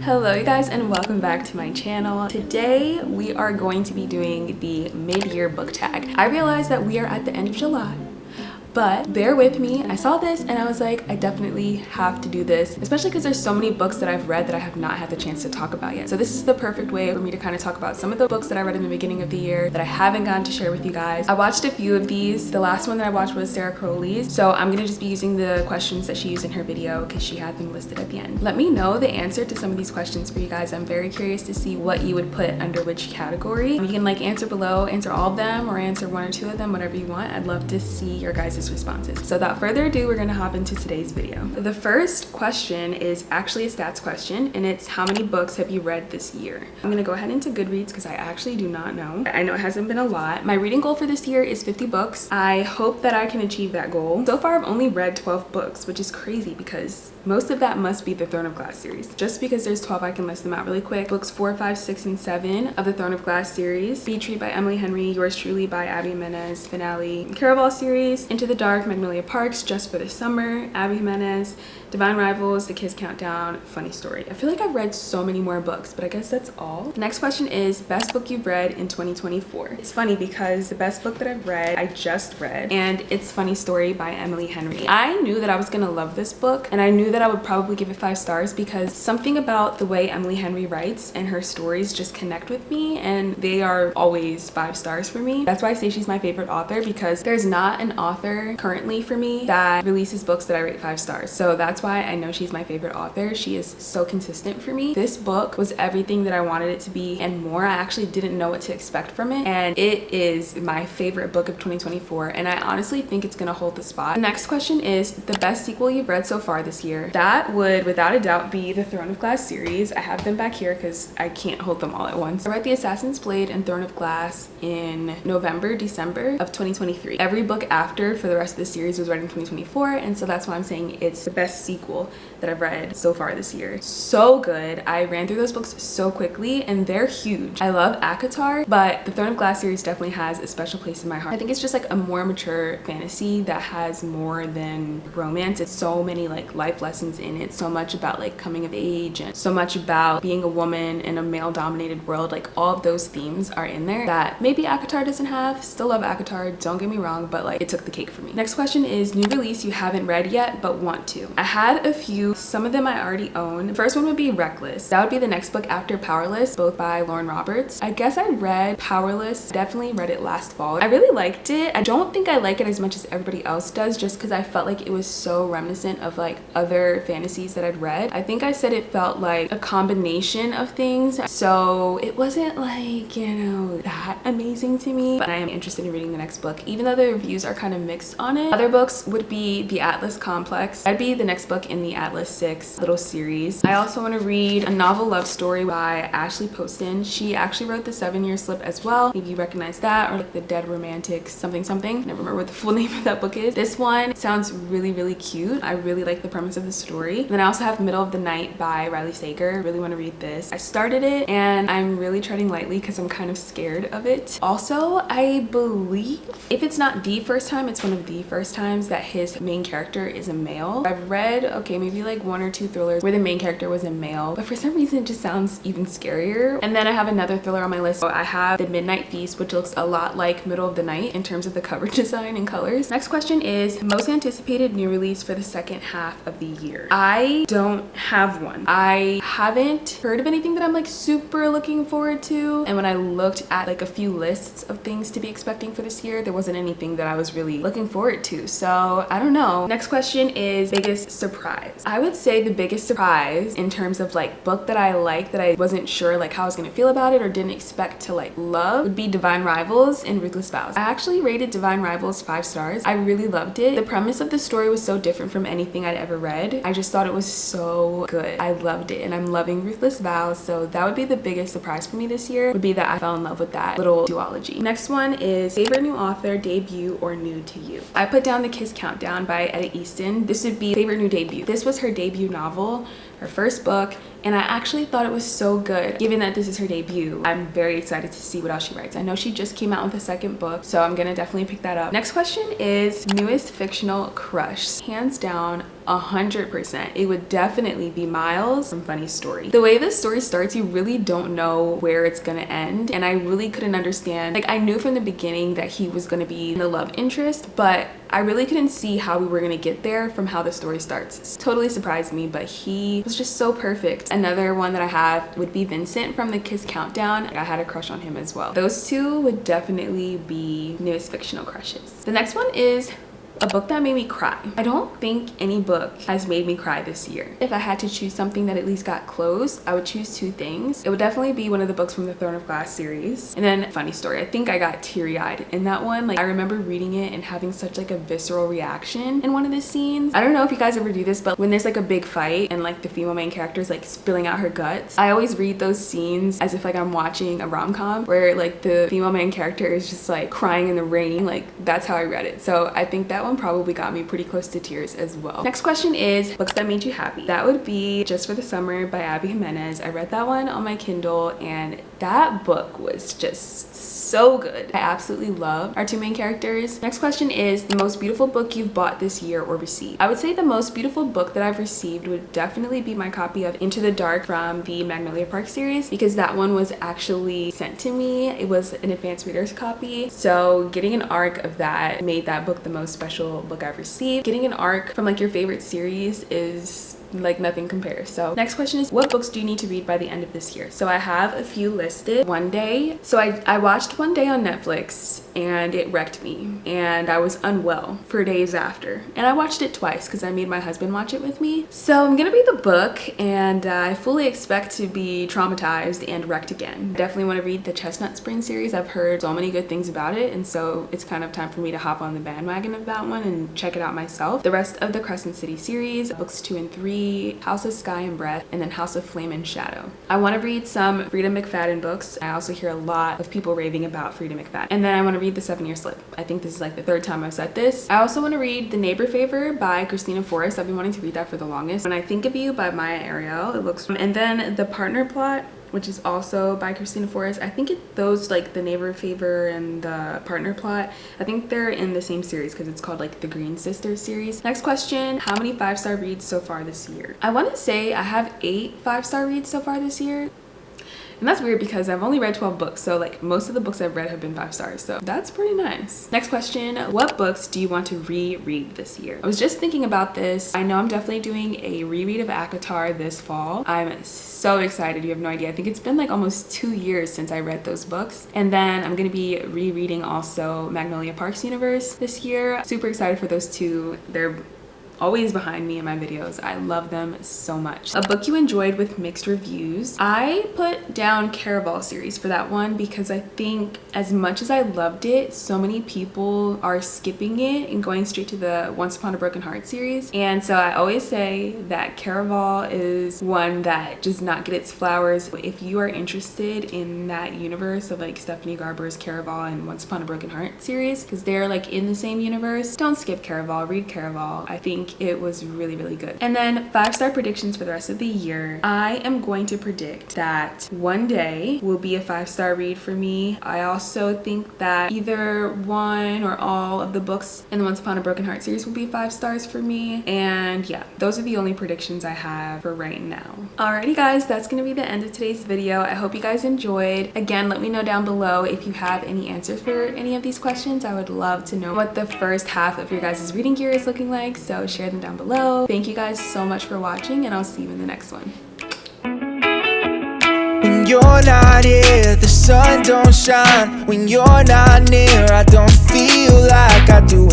Hello you guys and welcome back to my channel. Today we are going to be doing the mid-year book tag. I realized that we are at the end of July, but bear with me. I saw this and I was like, I definitely have to do this, especially because there's so many books that I've read that I have not had the chance to talk about yet. So this is the perfect way for me to kind of talk about some of the books that I read in the beginning of the year that I haven't gotten to share with you guys. I watched a few of these. The last one that I watched was Sarah Crowley's, so I'm gonna just be using the questions that she used in her video because she had them listed at the end. Let me know the answer to some of these questions for you guys. I'm very curious to see what you would put under which category. You can like answer below, answer all of them, or answer one or two of them, whatever you want. I'd love to see your guys' responses. So without further ado, we're gonna hop into today's video. The first question is actually a stats question, and it's how many books have you read this year? I'm gonna go ahead into Goodreads because I actually do not know. I know it hasn't been a lot. My reading goal for this year is 50 books. I hope that I can achieve that goal. So far, I've only read 12 books, which is crazy because most of that must be the Throne of Glass series. Just because there's 12, I can list them out really quick. Books 4, 5, 6, and 7 of the Throne of Glass series. Beach Read by Emily Henry, Yours Truly by Abby Jimenez, Finale, Caraval series, Into the Dark, Magnolia Parks, Just for the Summer, Abby Jimenez, Divine Rivals, The Kiss Countdown, Funny Story. I feel like I've read so many more books, but I guess that's all. The next question is best book you've read in 2024. It's funny because the best book that I've read, I just read, and it's Funny Story by Emily Henry. I knew that I was gonna love this book, and I knew that I would probably give it 5 stars because something about the way Emily Henry writes and her stories just connect with me, and they are always 5 stars for me. That's why I say she's my favorite author, because there's not an author currently for me that releases books that I rate 5 stars. So that's why I know she's my favorite author. She is so consistent for me. This book was everything that I wanted it to be and more. I actually didn't know what to expect from it, and it is my favorite book of 2024, and I honestly think it's gonna hold the spot. The next question is the best sequel you've read so far this year. That would without a doubt be the Throne of Glass series. I have them back here because I can't hold them all at once. I read The Assassin's Blade and Throne of Glass in November, December of 2023. Every book after for the rest of the series was read in 2024, and so that's why I'm saying it's the best sequel that I've read so far this year. So good. I ran through those books so quickly and they're huge. I love ACOTAR, but the Throne of Glass series definitely has a special place in my heart. I think it's just like a more mature fantasy that has more than romance. It's so many like life lessons in it, so much about like coming of age and so much about being a woman in a male dominated world. Like all of those themes are in there that maybe ACOTAR doesn't have. Still love ACOTAR, don't get me wrong, but like it took the cake for me. Next question is new release you haven't read yet but want to. I had a few, some of them I already own. The first one would be Reckless. That would be the next book after Powerless, both by Lauren Roberts. I guess I read Powerless, definitely read it last fall. I really liked it. I don't think I like it as much as everybody else does just because I felt like it was so reminiscent of like other fantasies that I'd read. I think I said it felt like a combination of things, so it wasn't like, you know, that amazing to me, but I am interested in reading the next book even though the reviews are kind of mixed on it. Other books would be The Atlas Complex. That'd be the next book in the Atlas 6 little series. I also want to read a novel love story by Ashley Poston. She actually wrote The 7-Year Slip as well. Maybe you recognize that, or like The Dead Romantic something something. Never remember what the full name of that book is. This one sounds really cute. I really like the premise of the story. And then I also have Middle of the Night by Riley Sager. Really want to read this. I started it and I'm really treading lightly because I'm kind of scared of it. Also, I believe if it's not the first time, it's one of the first times that his main character is a male. I've read, okay, maybe like 1 or 2 thrillers where the main character was a male, but for some reason it just sounds even scarier. And then I have another thriller on my list. So I have The Midnight Feast, which looks a lot like Middle of the Night in terms of the cover design and colors. Next question is most anticipated new release for the second half of the year. I don't have one. I haven't heard of anything that I'm like super looking forward to, and when I looked at like a few lists of things to be expecting for this year, there wasn't anything that I was really looking forward to, so I don't know. Next question is biggest surprise. I would say the biggest surprise in terms of like book that I like that I wasn't sure like how I was gonna feel about it or didn't expect to like love would be Divine Rivals and Ruthless Vows. I actually rated Divine Rivals 5 stars. I really loved it. The premise of the story was so different from anything I'd ever read. I just thought it was so good. I loved it, and I'm loving Ruthless Vows, so that would be the biggest surprise for me this year, would be that I fell in love with that little duology. Next one is favorite new author, debut, or new to you. I put down The Kiss Countdown by Etta Easton. This would be favorite new debut. This was her debut novel. her first book, and I actually thought it was so good. Given that this is her debut, I'm very excited to see what else she writes. I know she just came out with a second book, so I'm gonna definitely pick that up. Next question is newest fictional crush. Hands down, 100%. It would definitely be Miles from Funny Story. The way this story starts, you really don't know where it's gonna end, and I really couldn't understand. Like, I knew from the beginning that he was gonna be the love interest, but I really couldn't see how we were gonna get there from how the story starts. It totally surprised me, but he was just so perfect. Another one that I have would be Vincent from the Kiss Countdown. I had a crush on him as well. Those two would definitely be newest fictional crushes. The next one is a book that made me cry. I don't think any book has made me cry this year. If I had to choose something that at least got close, I would choose two things. It would definitely be one of the books from the Throne of Glass series, and then Funny Story. I think I got teary-eyed in that one. Like, I remember reading it and having such like a visceral reaction in one of the scenes. I don't know if you guys ever do this, but when there's like a big fight and like the female main character is like spilling out her guts, I always read those scenes as if like I'm watching a rom-com where like the female main character is just like crying in the rain. Like, that's how I read it. So I think that one probably got me pretty close to tears as well. Next question is books that made you happy. That would be Just for the Summer by Abby Jimenez. I read that one on my Kindle, and that book was just so good. I absolutely love our two main characters. Next question is the most beautiful book you've bought this year or received. I would say the most beautiful book that I've received would definitely be my copy of Into the Dark from the Magnolia Park series, because that one was actually sent to me. It was an advanced reader's copy, so getting an arc of that made that book the most special book I've received. Getting an arc from like your favorite series is like nothing compares. So next question is what books do you need to read by the end of this year? So I have a few listed. One Day. So I watched One Day on Netflix and it wrecked me, and I was unwell for days after, and I watched it twice because I made my husband watch it with me. So I'm gonna read the book, and I fully expect to be traumatized and wrecked again. Definitely want to read the Chestnut Spring series. I've heard so many good things about it, and so it's kind of time for me to hop on the bandwagon of that one and check it out myself. The rest of the Crescent City series, books 2 and 3, House of Sky and Breath, and then House of Flame and Shadow. I want to read some Frida McFadden books. I also hear a lot of people raving about Frida McFadden. And then I want to read The 7-Year Slip. I think this is like the third time I've said this. I also want to read The Neighbor Favor by Christina Forrest. I've been wanting to read that for the longest. When I Think of You by Maya Ariel. It looks, and then The Partner Plot, which is also by Christina Forrest. I think those, like The Neighbor Favor and The Partner Plot, I think they're in the same series because it's called like the Green Sisters series. Next question, how many 5-star reads so far this year? I want to say I have 8 5-star reads so far this year. And that's weird because I've only read 12 books, so like most of the books I've read have been 5 stars, so that's pretty nice. Next question, what books do you want to reread this year? I was just thinking about this. I know I'm definitely doing a reread of ACOTAR this fall. I'm so excited, you have no idea. I think it's been like almost 2 years since I read those books. And then I'm gonna be rereading also Magnolia Parks Universe this year. Super excited for those two. They're always behind me in my videos. I love them so much. A book you enjoyed with mixed reviews. I put down Caraval series for that one because I think as much as I loved it, so many people are skipping it and going straight to the Once Upon a Broken Heart series. And so I always say that Caraval is one that does not get its flowers. If you are interested in that universe of like Stephanie Garber's Caraval and Once Upon a Broken Heart series, because they're like in the same universe, don't skip Caraval, read Caraval. I think it was really, really good. And then 5-star predictions for the rest of the year. I am going to predict that One Day will be a 5-star read for me. I also think that either one or all of the books in the Once Upon a Broken Heart series will be 5 stars for me. And yeah, those are the only predictions I have for right now. Alrighty guys, that's gonna be the end of today's video. I hope you guys enjoyed. Again, let me know down below if you have any answers for any of these questions. I would love to know what the first half of your guys' reading gear is looking like, so share them down below. Thank you guys so much for watching, and I'll see you in the next one. When you're not here, the sun don't shine. When you're not near, I don't feel like I do